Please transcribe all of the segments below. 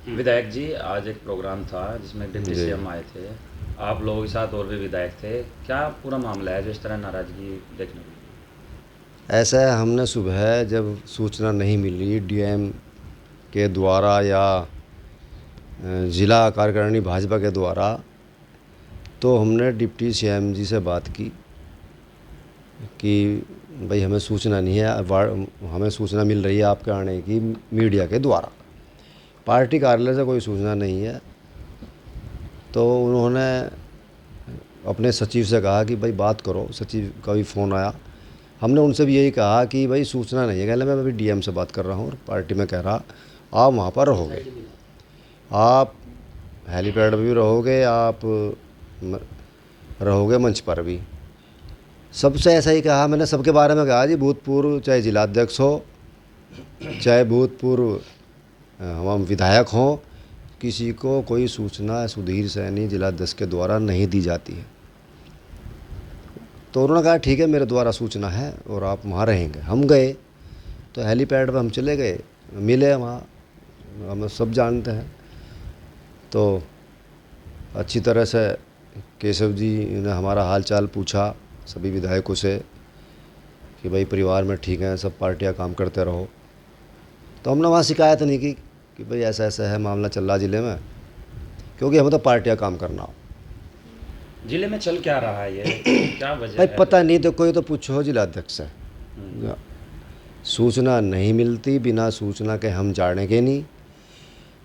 विधायक जी, आज एक प्रोग्राम था जिसमें डिप्टी जी। सीएम आए थे। आप लोगों के साथ और भी विधायक थे। क्या पूरा मामला है जो इस तरह नाराज़गी देखने को मिली? ऐसा है, हमने सुबह जब सूचना नहीं मिली डीएम के द्वारा या ज़िला कार्यकारिणी भाजपा के द्वारा, तो हमने डिप्टी सीएम जी से बात की कि भाई हमें सूचना नहीं है, हमें सूचना मिल रही है आपके आने की मीडिया के द्वारा, पार्टी कार्यालय से कोई सूचना नहीं है। तो उन्होंने अपने सचिव से कहा कि भाई बात करो, सचिव का भी फ़ोन आया। हमने उनसे भी यही कहा कि भाई सूचना नहीं है, कहले मैं अभी डीएम से बात कर रहा हूँ और पार्टी में कह रहा आप वहाँ पर रहोगे, आप हेलीपैड पर भी रहोगे, आप रहोगे मंच पर भी। सबसे ऐसा ही कहा, मैंने सबके बारे में कहा जी, भूतपूर्व चाहे जिलाध्यक्ष हो, चाहे भूतपूर्व हम विधायक हों, किसी को कोई सूचना सुधीर सैनी जिलाध्यक्ष के द्वारा नहीं दी जाती है। तो उन्होंने कहा ठीक है, मेरे द्वारा सूचना है और आप वहाँ रहेंगे। हम गए तो हेलीपैड पर हम चले गए, मिले वहाँ, हम सब जानते हैं। तो अच्छी तरह से केशव जी ने हमारा हाल चाल पूछा सभी विधायकों से कि भाई परिवार में ठीक हैं, सब पार्टियां काम करते रहो। तो हमने वहाँ शिकायत नहीं की कि भाई ऐसा ऐसा है मामला चल रहा ज़िले में, क्योंकि हमें तो पार्टियां काम करना हो। जिले में चल क्या रहा है, ये क्या वजह भाई है? पता नहीं, तो कोई तो पूछो जिलाध्यक्ष से। हम्म, सूचना नहीं मिलती, बिना सूचना के हम जाने के नहीं।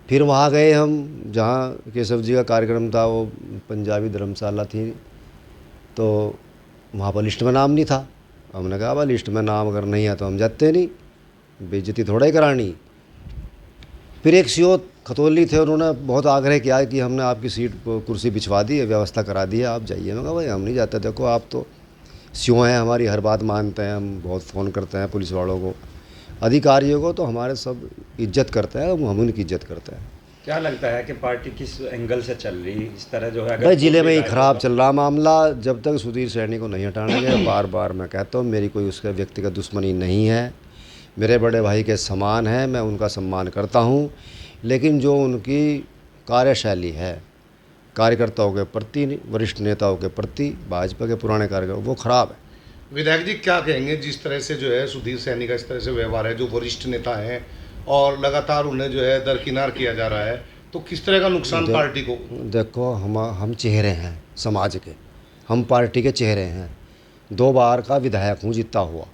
फिर वहाँ गए हम जहाँ केशव जी का कार्यक्रम था, वो पंजाबी धर्मशाला थी, तो वहाँ पर लिस्ट में नाम नहीं था। हमने कहा भाई लिस्ट में नाम अगर नहीं है तो हम जाते नहीं, बेइज्जती थोड़ा ही करानी। फिर एक सीओ खतौली थे, उन्होंने बहुत आग्रह किया कि हमने आपकी सीट कुर्सी बिछवा दी है, व्यवस्था करा दी है, आप जाइए। मैं कहा भाई हम नहीं जाते, देखो आप तो सीओ हैं, हमारी हर बात मानते हैं, हम बहुत फ़ोन करते हैं पुलिस वालों को, अधिकारियों को, तो हमारे सब इज्जत करते हैं, हम उनकी इज्जत करते हैं। क्या लगता है कि पार्टी किस एंगल से चल रही इस तरह जो है? अगर भाई पूर्व ज़िले में ही विधायकों ख़राब का चल रहा मामला, जब तक सुधीर सैनी को नहीं हटाना गया। बार बार मैं कहता हूँ, मेरी कोई उसके व्यक्तिगत दुश्मनी नहीं है, मेरे बड़े भाई के समान है, मैं उनका सम्मान करता हूँ। लेकिन जो उनकी कार्यशैली है कार्यकर्ताओं के प्रति, वरिष्ठ नेताओं के प्रति, भाजपा के पुराने कार्यकर्ता, वो ख़राब है। विधायक जी क्या कहेंगे जिस तरह से जो है सुधीर सैनी का इस तरह से व्यवहार है, जो वरिष्ठ नेता हैं और लगातार उन्हें जो है दरकिनार किया जा रहा है, तो किस तरह का नुकसान दे, पार्टी को? देखो हम चेहरे हैं समाज के, हम पार्टी के चेहरे हैं। 2 बार का विधायक हूँ जीता हुआ।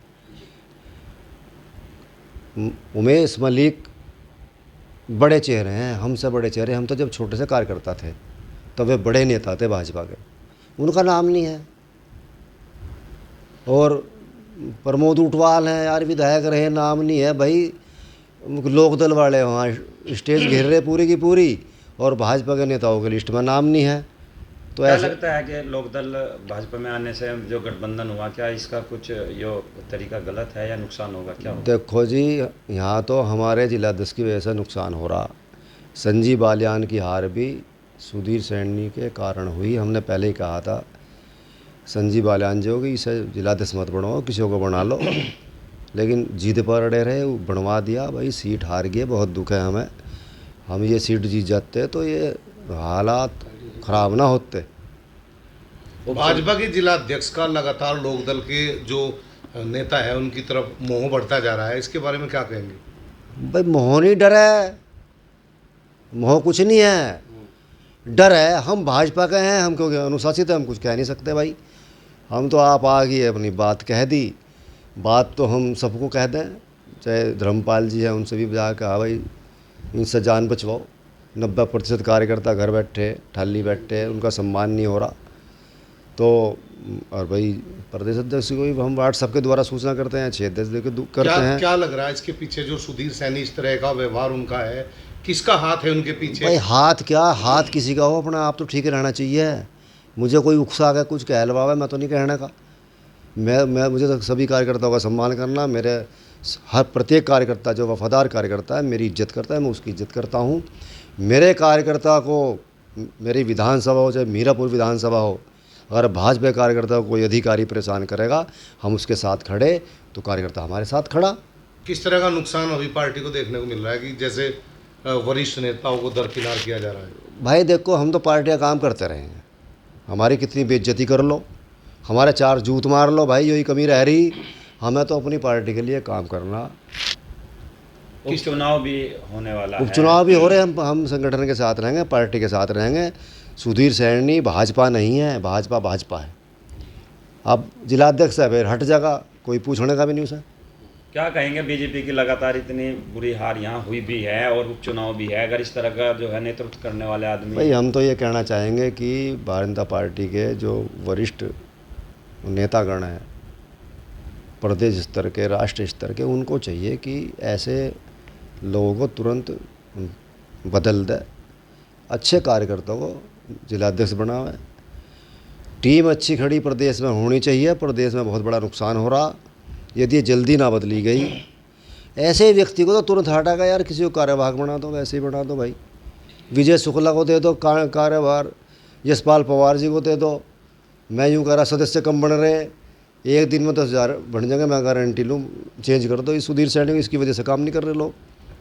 उमेश मलिक बड़े चेहरे हैं, हमसे बड़े चेहरे। हम तो जब छोटे से कार्यकर्ता थे तो वे बड़े नेता थे भाजपा के, उनका नाम नहीं है। और प्रमोद ऊंटवाल हैं यार, विधायक रहे, नाम नहीं है भाई। लोकदल वाले वहाँ स्टेज घेर रहे पूरी की पूरी, और भाजपा के नेताओं की लिस्ट में नाम नहीं है। तो क्या ऐसे लगता है कि लोकदल भाजपा में आने से जो गठबंधन हुआ, क्या इसका कुछ यो तरीका गलत है या नुकसान होगा, क्या होगा? देखो जी, यहाँ तो हमारे जिलाध्यक्ष की वजह से नुकसान हो रहा। संजीव बालियान की हार भी सुधीर सैनी के कारण हुई। हमने पहले ही कहा था संजीव बालियान जो होगी इसे जिलाध्यक्ष मत बनवाओ, किसी को बना लो, लेकिन जिद पर अड़े रहे, वो बनवा दिया। भाई सीट हार गई, बहुत दुख है हमें। हम ये सीट जीत जाते तो ये हालात ख़राब ना होते। भाजपा के जिला अध्यक्ष का लगातार लोकदल के जो नेता है उनकी तरफ मोह बढ़ता जा रहा है, इसके बारे में क्या कहेंगे? भाई मोह नहीं, डर है। मोह कुछ नहीं है, डर है। हम भाजपा के हैं, हम क्योंकि अनुशासित है, हम कुछ कह नहीं सकते भाई। हम तो आप आ गई अपनी बात कह दी, बात तो हम सबको कह दें, चाहे धर्मपाल जी हैं उनसे भी जा कहा भाई इनसे जान बचवाओ। 90% कार्यकर्ता घर बैठे ठाली बैठे, उनका सम्मान नहीं हो रहा। तो और भाई प्रदेश अध्यक्ष को भी हम व्हाट्सएप के द्वारा सूचना करते हैं, 6 देश देकर करते क्या हैं। क्या लग रहा है इसके पीछे जो सुधीर सैनी इस तरह का व्यवहार उनका है, किसका हाथ है उनके पीछे? भाई हाथ क्या, हाथ किसी का हो, अपना आप तो ठीक रहना चाहिए। मुझे कोई उकसा के कुछ कहलवावे, मैं तो नहीं कहने का। मैं मुझे तो सभी कार्यकर्ताओं का सम्मान करना, मेरे हर प्रत्येक कार्यकर्ता जो वफादार कार्यकर्ता है मेरी इज्जत करता है, मैं उसकी इज्जत करता हूँ। मेरे कार्यकर्ता को, मेरी विधानसभा हो चाहे मीरापुर विधानसभा हो, अगर भाजपा कार्यकर्ता को कोई अधिकारी परेशान करेगा, हम उसके साथ खड़े, तो कार्यकर्ता हमारे साथ खड़ा। किस तरह का नुकसान अभी पार्टी को देखने को मिल रहा है कि जैसे वरिष्ठ नेताओं को दरकिनार किया जा रहा है? भाई देखो, हम तो पार्टी का काम करते रहे हैं, हमारी कितनी बेइज्जती कर लो, हमारे 4 जूत मार लो भाई, यही कमी रह रही। हमें तो अपनी पार्टी के लिए काम करना। उपचुनाव भी होने वाला है। उपचुनाव भी हो रहे हैं, हम संगठन के साथ रहेंगे, पार्टी के साथ रहेंगे। सुधीर सैनी भाजपा नहीं है, भाजपा है। अब जिलाध्यक्ष है, फिर हट जाएगा, कोई पूछने का भी नहीं उसे। क्या कहेंगे, बीजेपी की लगातार इतनी बुरी हार यहाँ हुई भी है और उपचुनाव भी है, अगर इस तरह का जो है नेतृत्व करने वाले आदमी। भाई हम तो ये कहना चाहेंगे कि भारतीय जनता पार्टी के जो वरिष्ठ नेतागण हैं, प्रदेश स्तर के, राष्ट्रीय स्तर के, उनको चाहिए कि ऐसे लोगों को तुरंत बदल दे, अच्छे कार्यकर्ताओं को जिलाध्यक्ष बनावे। टीम अच्छी खड़ी प्रदेश में होनी चाहिए। प्रदेश में बहुत बड़ा नुकसान हो रहा, यदि ये जल्दी ना बदली गई। ऐसे व्यक्ति को तो तुरंत हटाएगा यार, किसी को कार्यवाहक बना दो, वैसे ही बना दो भाई। विजय शुक्ला को दे दो कार्यभार, यशपाल पवार जी को दे दो। मैं यूँ कह रहा, सदस्य कम बन रहे, एक दिन में 10,000 बन जाएंगे, मैं गारंटी लूँ। चेंज कर दो इस सुधीर सैनी को, इसकी वजह से काम नहीं कर रहे लोग।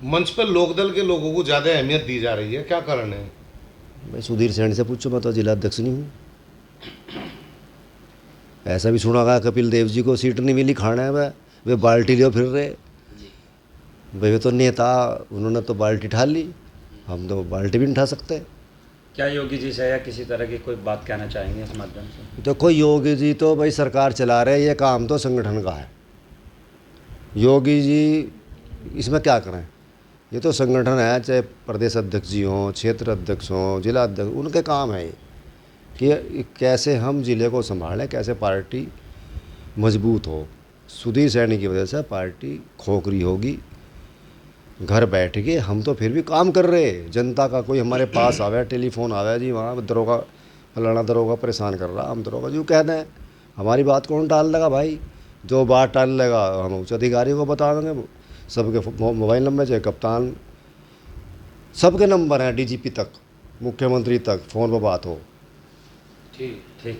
मंच पर लोकदल के लोगों को ज़्यादा अहमियत दी जा रही है, क्या कारण है? भाई सुधीर सैनी से पूछो, मैं तो जिलाध्यक्ष नहीं हूँ। ऐसा भी सुना गया कपिल देव जी को सीट नहीं मिली, खाना है वे बाल्टी लियो फिर रहे। भाई वे तो नेता, उन्होंने तो बाल्टी उठा ली, हम तो बाल्टी भी नहीं उठा सकते। क्या योगी जी से या किसी तरह की कोई बात कहना चाहेंगे इस माध्यम से? देखो योगी जी तो भाई सरकार चला रहे, ये काम तो संगठन का है। योगी जी इसमें क्या करें, ये तो संगठन है, चाहे प्रदेश अध्यक्ष जी हों, क्षेत्र अध्यक्ष हों, जिला अध्यक्ष, उनके काम है ये कि कैसे हम ज़िले को संभालें, कैसे पार्टी मजबूत हो। सुधीर सैनी की वजह से पार्टी खोखरी होगी। घर बैठ के हम तो फिर भी काम कर रहे, जनता का कोई हमारे पास आवे, टेलीफोन आवे, जी वहाँ दरोगा फलाना दरोगा परेशान कर रहा, हम दरोगा जी कह दें, हमारी बात कौन टाल लेगा भाई? जो बात टाल लेगा हम उच्च अधिकारी को बता देंगे। सबके मोबाइल नंबर, चाहे कप्तान, सबके नंबर हैं, डीजीपी तक, मुख्यमंत्री तक फ़ोन पर बात हो। ठीक।